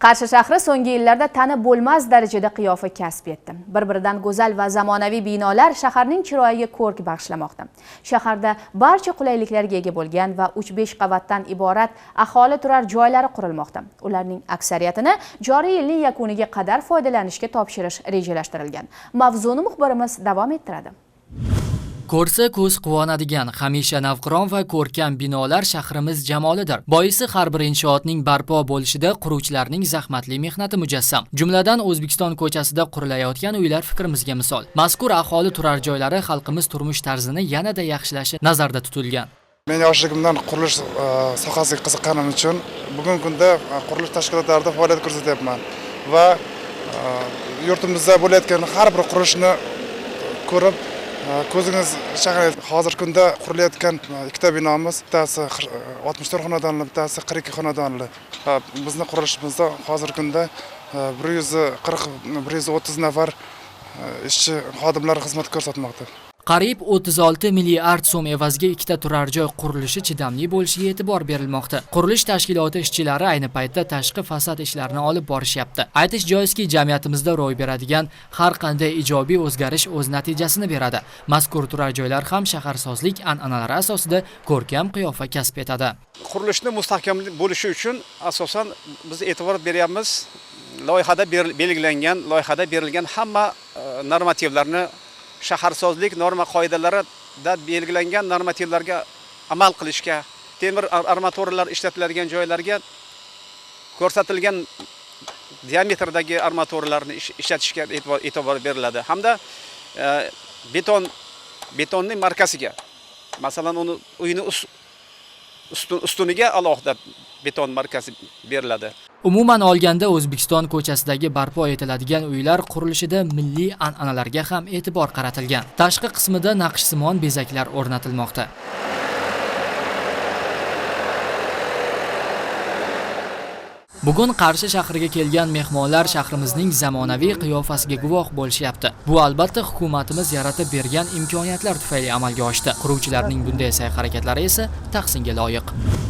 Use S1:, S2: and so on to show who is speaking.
S1: Qarshi shahri so'nggi yillarda tanib bo'lmas darajada qiyofa kasb etdi. Bir-biridan go'zal va zamonaviy binolar shaharning chiroyiga ko'rk bag'ishlamoqda. Shaharda barcha qulayliklarga ega bo'lgan va 3-5 qavatdan iborat aholi turar joylari qurilmoqda. Ularning aksariyatini joriy yilning yakuniga qadar foydalanishga topshirish rejalashtirilgan. Mavzuni muxbirimiz davom ettiradi.
S2: Ko'rsa ko'z quvonadigan, hamisha navqiron va ko'rkam binolar shahrimiz jamolidir. Boisi har bir inshootning barpo bo'lishida quruvchilarning zahmatli mehnati mujassam. Jumladan O'zbekiston ko'chasida qurilayotgan uylar fikrimizga misol. Mazkur aholi turar joylari xalqimiz turmush tarzini yanada yaxshilashi nazarda tutilgan.
S3: Men yoshligimdan qurilish sohasiga qiziqqanim uchun bugungi kunda qurilish tashkilotlarida faoliyat ko'rsatyapman va yurtimizda bo'layotgan har bir qurilishni ko'rib ko'zingiz chaqnaydi. Hozirgi kunda qurilayotgan ikkita binomiz, bittasi 64 xonadonli, bittasi 42 xonadonli. Bizning qurilishimizda hozirgi kunda 140-130 nafar ishchi xodimlar xizmat ko'rsatmoqda.
S2: Qariyb 36 milliard so'm evaziga ikkita turar joy qurilishi chidamli bo'lishiga e'tibor berilmoqda. Qurilish tashkiloti ishchilari ayni paytda tashqi fasad ishlarini olib borishyapti. Aytish joizki, jamiyatimizda ro'y beradigan har qanday ijobiy o'zgarish o'z natijasini beradi. Mazkur turar joylar ham shaharsozlik an'analari asosida ko'rkam qiyofa kasb etadi.
S4: Qurilishni mustahkam bo'lishi uchun asosan biz e'tibor beryapmiz. Loyihada berilgan hamma normativlarni shaharsozlik norma qoidalarida belgilangan normativlarga amal qilishga, temir armaturalar ishlatiladigan joylarga ko'rsatilgan diametrdagi armaturalarni ishlatishga e'tibor beriladi. Hamda betonning markasiga, masalan, uyni ustuniga alohida beton markasi beriladi.
S2: Umuman olganda O'zbekiston ko'chasidagi barpo etiladigan uylar qurilishida milliy an'analarga ham e'tibor qaratilgan. Tashqi qismida naqshsimon bezaklar o'rnatilmoqda. Bugun Qarshi shahriga kelgan mehmonlar shahrimizning zamonaviy qiyofasiga guvoh bo'lishyapti. Bu albatta hukumatimiz yaratib bergan imkoniyatlar tufayli amalga oshdi. Quruvchilarning bunday sa'y-harakatlari esa tahsinga loyiq.